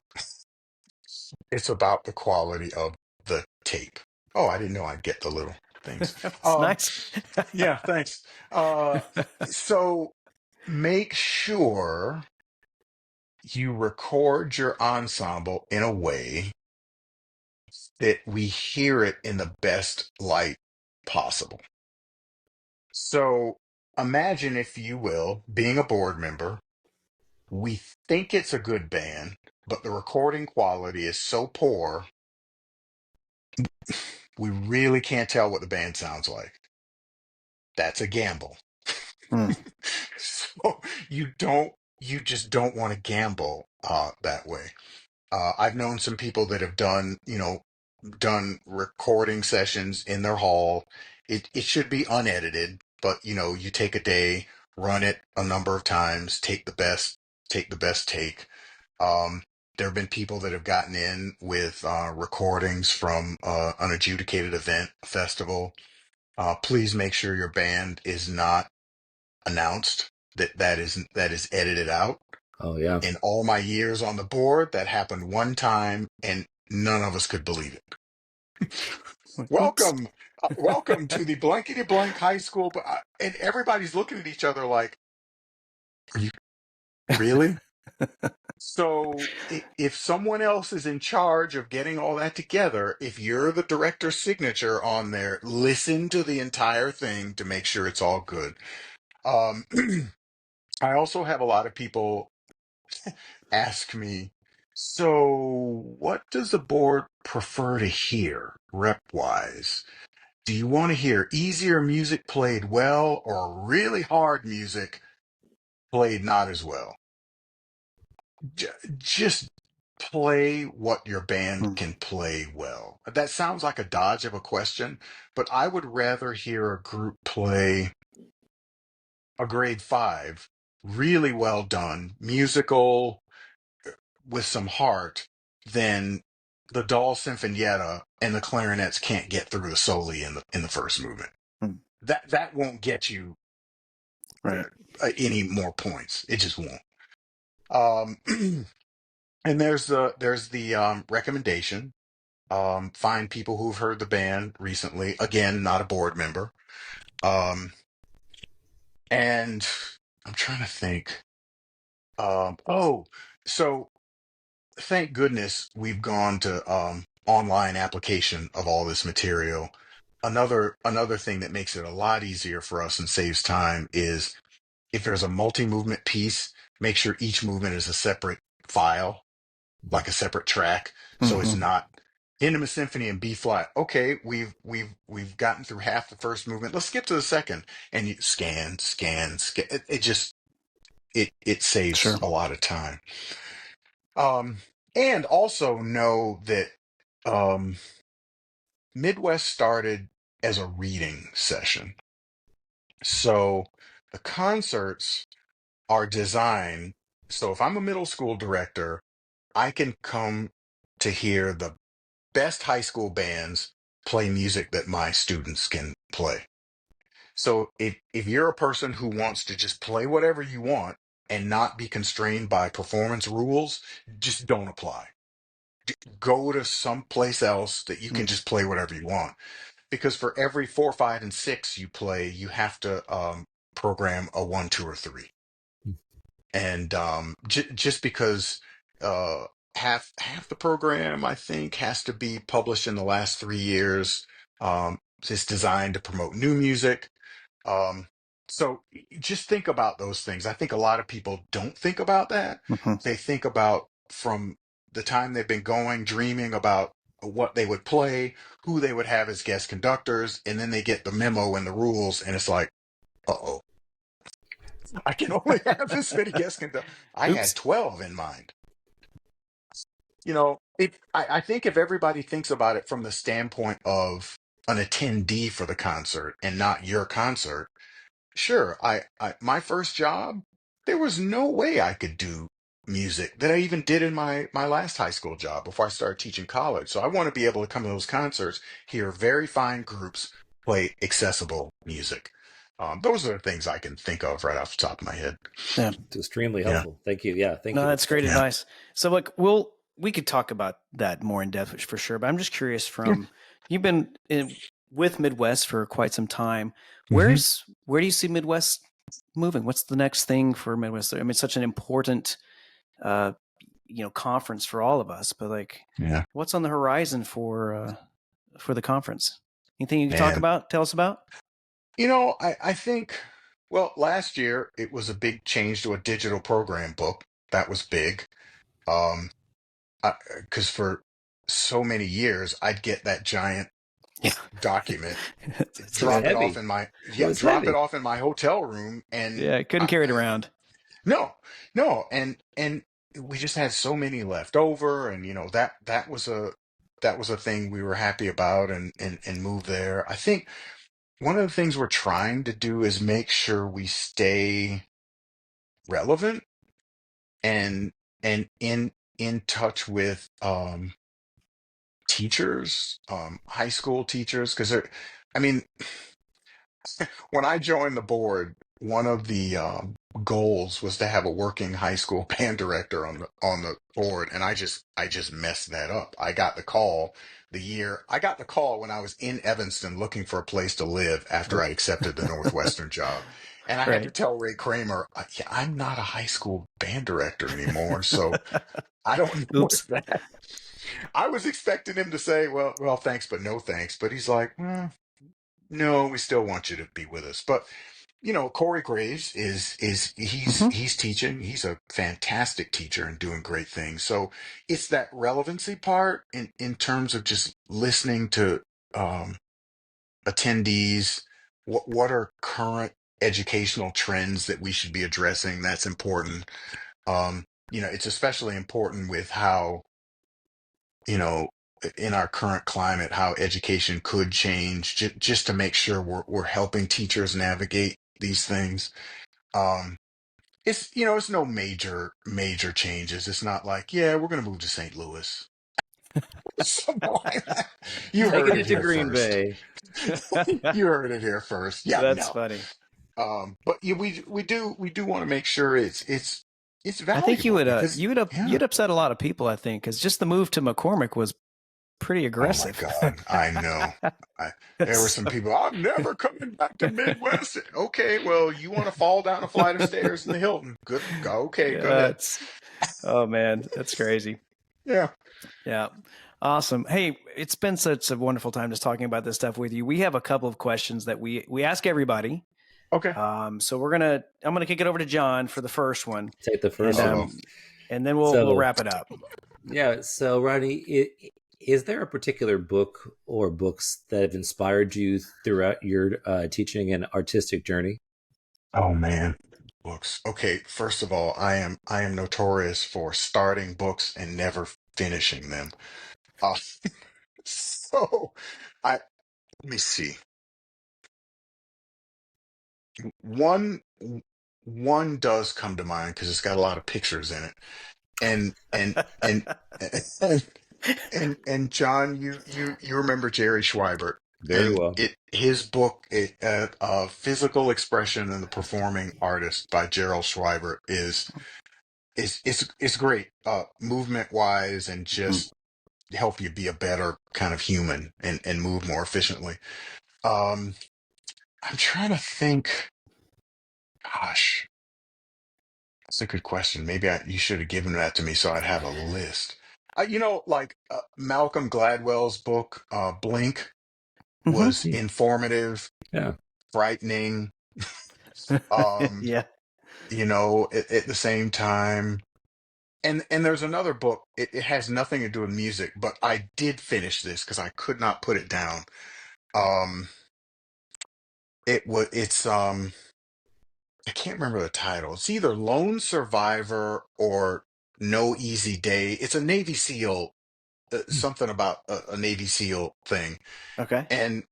Speaker 3: It's about the quality of the tape. Oh, I didn't know I'd get the little things.
Speaker 1: That's
Speaker 3: Um,
Speaker 1: nice.
Speaker 3: yeah, thanks. So make sure you record your ensemble in a way that we hear it in the best light possible. So, imagine, if you will, being a board member. We think it's a good band, but the recording quality is so poor, we really can't tell what the band sounds like. That's a gamble.
Speaker 1: Hmm.
Speaker 3: So you just don't want to gamble that way. I've known some people that have done recording sessions in their hall. It should be unedited, but you take a day, run it a number of times, take the best take. Um, there have been people that have gotten in with recordings from an adjudicated event, a festival. Please make sure your band is not announced, that is edited out.
Speaker 2: Oh yeah.
Speaker 3: In all my years on the board, that happened one time, and none of us could believe it.
Speaker 1: Oops.
Speaker 3: Welcome to the blankety blank high school, and everybody's looking at each other like, "Are you really?" So if someone else is in charge of getting all that together, if you're the director's signature on there, listen to the entire thing to make sure it's all good. Um, I also have a lot of people ask me, so what does the board prefer to hear rep wise? Do you want to hear easier music played well or really hard music played not as well? J- just play what your band
Speaker 1: Hmm.
Speaker 3: can play well. That sounds like a dodge of a question, but I would rather hear a group play a grade 5 really well done, musical with some heart, than the Doll Sinfonietta and the clarinets can't get through the soli in the first movement.
Speaker 1: Hmm.
Speaker 3: That won't get you
Speaker 1: Right.
Speaker 3: any more points. It just won't. Um, and there's the recommendation. Find people who've heard the band recently. Again, not a board member. Um, and I'm trying to think. Oh, so thank goodness we've gone to online application of all this material. Another thing that makes it a lot easier for us and saves time is, if there's a multi-movement piece, make sure each movement is a separate file, like a separate track, so it's
Speaker 1: Hmm.
Speaker 3: not Intimate Symphony in B flat. Okay, we've gotten through half the first movement. Let's skip to the second, and you scan. It saves
Speaker 1: Sure.
Speaker 3: a lot of time. Um, and also know that um, Midwest started as a reading session, so the concerts are designed. So if I'm a middle school director, I can come to hear the best high school bands play music that my students can play. So if you're a person who wants to just play whatever you want and not be constrained by performance rules, just don't apply. Go to some place else that you
Speaker 1: Hmm.
Speaker 3: can just play whatever you want. Because for every 4, 5, and 6 you play, you have to program a 1, 2, or 3. And just because uh, half the program, I think, has to be published in the last 3 years. It's designed to promote new music. Um, so just think about those things. I think a lot of people don't think about that.
Speaker 1: Hmm.
Speaker 3: They think about, from the time they've been going, dreaming about what they would play, who they would have as guest conductors, and then they get the memo and the rules, and it's like, uh-oh, I can only have this many guest conductors. I had
Speaker 1: Oops.
Speaker 3: 12 in mind. I think if everybody thinks about it from the standpoint of an attendee for the concert and not your concert, sure, I my first job, there was no way I could do music that I even did in my last high school job before I started teaching college. So I want to be able to come to those concerts, hear very fine groups play accessible music. Those are the things I can think of right off the top of my head.
Speaker 1: Yeah.
Speaker 2: It's extremely
Speaker 3: Yeah,
Speaker 2: helpful. Thank you. Yeah, thank
Speaker 1: No,
Speaker 2: you for
Speaker 1: that's great
Speaker 2: clarifying.
Speaker 3: yeah.
Speaker 1: advice. So, like, we could talk about that more in depth for sure. But I'm just curious.
Speaker 3: Yeah.
Speaker 1: You've been with Midwest for quite some time.
Speaker 3: Hmm.
Speaker 1: Where do you see Midwest moving? What's the next thing for Midwest? I mean, it's such an important uh, conference for all of us. But like,
Speaker 3: Yeah,
Speaker 1: what's on the horizon for the conference? Anything you can
Speaker 3: man.
Speaker 1: tell us about?
Speaker 3: I think. Well, last year it was a big change to a digital program book. That was big. Um, because for so many years I'd get that giant
Speaker 1: Yeah.
Speaker 3: document,
Speaker 1: It's
Speaker 2: It was
Speaker 1: heavy.
Speaker 2: heavy. It was
Speaker 3: drop it
Speaker 2: heavy.
Speaker 3: off in my hotel room, and
Speaker 1: Yeah, I couldn't carry it around.
Speaker 3: no, no, and we just had so many left over, and that was a thing we were happy about, and moved there. I think one of the things we're trying to do is make sure we stay relevant and in touch with teachers, high school teachers, because I mean, when I joined the board, one of the goals was to have a working high school band director on the board, and I just messed that up. I got the call when I was in Evanston looking for a place to live after I accepted the Northwestern job, and I had to
Speaker 1: Right.
Speaker 3: tell Ray Kramer, yeah, I'm not a high school band director anymore, so I don't know
Speaker 1: Oops.
Speaker 3: if that. I was expecting him to say, well, thanks, but no thanks. But he's like, no, we still want you to be with us. But Corey Graves is
Speaker 1: Hmm.
Speaker 3: he's teaching. He's a fantastic teacher and doing great things. So it's that relevancy part in terms of just listening to um, attendees. What are current educational trends that we should be addressing? That's important. It's especially important with how you know, in our current climate, how education could change, just to make sure we're helping teachers navigate these things. Um, it's no major changes. It's not like, yeah, we're going to move to St. Louis. Something like that. You heard
Speaker 2: Taking
Speaker 3: it
Speaker 2: it to
Speaker 3: here
Speaker 2: Green
Speaker 3: first.
Speaker 2: Bay.
Speaker 3: You heard it here first. Yeah,
Speaker 1: That's
Speaker 3: no.
Speaker 1: funny.
Speaker 3: But yeah, we do want to make sure it's
Speaker 1: I think
Speaker 3: valuable because yeah.
Speaker 1: you'd upset a lot of people, I think, because just the move to McCormick was pretty
Speaker 3: Oh my
Speaker 1: aggressive.
Speaker 3: God, I know. There were some
Speaker 1: So,
Speaker 3: people, I'm never coming back to Midwest. Okay, well, you want to fall down a flight of stairs in the Hilton? Good. Okay, go
Speaker 1: yeah,
Speaker 3: ahead.
Speaker 1: it's oh man, that's crazy.
Speaker 3: Yeah.
Speaker 1: Yeah. Awesome. Hey, it's been such a wonderful time just talking about this stuff with you. We have a couple of questions that we ask everybody.
Speaker 3: Okay.
Speaker 1: So I'm gonna kick it over to John for the first one,
Speaker 2: Take the
Speaker 1: and
Speaker 2: first one.
Speaker 3: Uh-oh.
Speaker 1: and then we'll
Speaker 2: So
Speaker 1: wrap it up.
Speaker 2: yeah. So Rodney, is there a particular book or books that have inspired you throughout your teaching and artistic journey?
Speaker 3: Oh man. Books. Okay, first of all, I am notorious for starting books and never finishing them. Uh, so I let me see. One one does come to mind because it's got a lot of pictures in it. And and and John, you remember Jerry Schweibert,
Speaker 2: Very
Speaker 3: and
Speaker 2: well.
Speaker 3: his book, Physical Expression and the Performing Artist by Gerald Schweibert is great, movement wise, and
Speaker 1: Mhm.
Speaker 3: just help you be a better kind of human and move more efficiently. Um, I'm trying to think. Gosh, that's a good question. Maybe you should have given that to me so I'd have a list. Like Malcolm Gladwell's book, Blink,
Speaker 1: Mhm.
Speaker 3: was informative,
Speaker 2: Yeah.
Speaker 3: frightening. Um,
Speaker 1: Yeah.
Speaker 3: at the same time, and there's another book. It has nothing to do with music, but I did finish this because I could not put it down. Um, it's I can't remember the title. It's either Lone Survivor or No Easy Day. It's a Navy SEAL, something about a Navy SEAL thing.
Speaker 1: Okay.
Speaker 3: And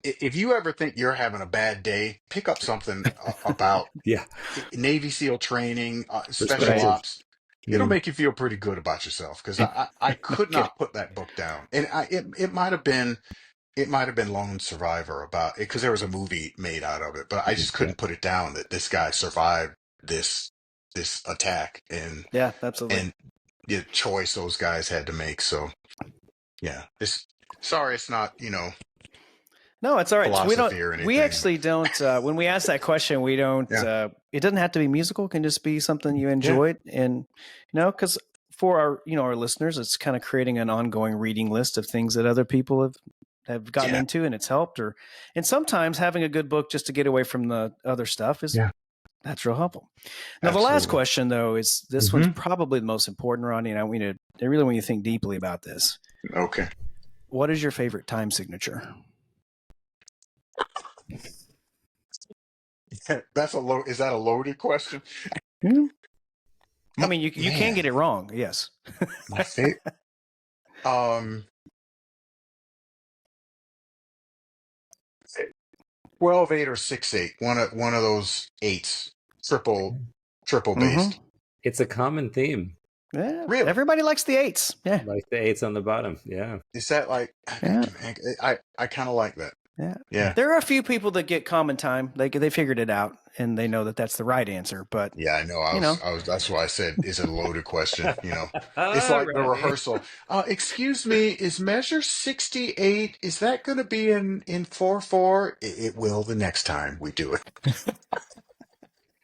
Speaker 3: if you ever think you're having a bad day, pick up something about
Speaker 2: Yeah.
Speaker 3: Navy SEAL training, special
Speaker 1: Right.
Speaker 2: Perspective.
Speaker 3: ops. It'll
Speaker 2: Mm.
Speaker 3: make you feel pretty good about yourself because I
Speaker 1: No
Speaker 3: could
Speaker 1: kidding.
Speaker 3: not put that book down, and it might have been Lone Survivor about it because there was a movie made out of it, but I just
Speaker 2: Yeah.
Speaker 3: couldn't put it down that this guy survived this this attack
Speaker 1: Yeah, absolutely.
Speaker 3: and the choice those guys had to make. So yeah, it's sorry, it's not
Speaker 1: No, it's all right. So
Speaker 3: philosophy or
Speaker 1: we
Speaker 3: anything.
Speaker 1: actually don't, when we ask that question, we don't,
Speaker 3: Yeah,
Speaker 1: it doesn't have to be musical. It can just be something you
Speaker 3: yeah,
Speaker 1: enjoyed. And, cause for our listeners, it's kind of creating an ongoing reading list of things that other people have gotten
Speaker 3: Yeah.
Speaker 1: into and it's helped, and sometimes having a good book just to get away from the other stuff that's real helpful. Now, the last
Speaker 3: Absolutely.
Speaker 1: question though is this one's probably the most important, Rodney, and I really want you to think deeply about this.
Speaker 3: Okay.
Speaker 1: What is your favorite time signature?
Speaker 3: That's is that a loaded question?
Speaker 1: I mean, you can get it wrong. Yes.
Speaker 3: My favorite. 12/8 or 6/8. One of those eights. Triple based.
Speaker 2: It's a common theme.
Speaker 1: Yeah,
Speaker 3: Really?
Speaker 1: everybody likes the 8s. Yeah.
Speaker 2: Like the 8s on the bottom. Yeah.
Speaker 3: Is that like?
Speaker 1: Yeah.
Speaker 3: I kind of like that.
Speaker 1: Yeah. There are a few people that get common time. They figured it out and they know that that's the right answer. But
Speaker 3: Yeah, I know. That's why I said it's a loaded question. It's like the rehearsal. Excuse me, is measure 68? Is that going to be in 4/4? It will the next time we do it.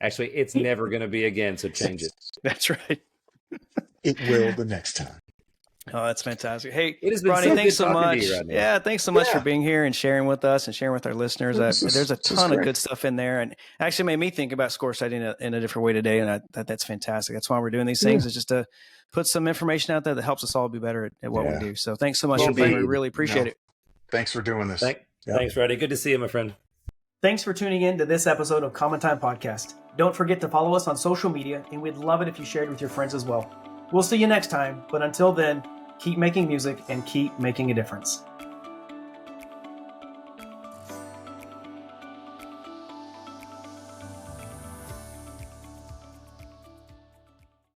Speaker 2: Actually, it's never going to be again. So change it.
Speaker 1: That's right.
Speaker 3: It will the next time.
Speaker 1: Oh, that's fantastic. Hey,
Speaker 2: It has been
Speaker 1: Rodney,
Speaker 2: so
Speaker 1: thanks
Speaker 2: good
Speaker 1: so
Speaker 2: talking to
Speaker 1: much.
Speaker 2: you, Rodney.
Speaker 1: Yeah, thanks so much for being here and sharing with us and sharing with our listeners. There's a ton of good stuff in there, and actually made me think about score studying in a different way today, and that's fantastic. That's why we're doing these things, is just to put some information out there that helps us all be better at what we do. So thanks so much for being here. We really appreciate it.
Speaker 3: Thanks for doing this.
Speaker 2: Thanks, Rodney. Good to see you, my friend.
Speaker 1: Thanks for tuning in to this episode of Common Time Podcast. Don't forget to follow us on social media, and we'd love it if you shared with your friends as well. We'll see you next time, but until then, keep making music and keep making a difference.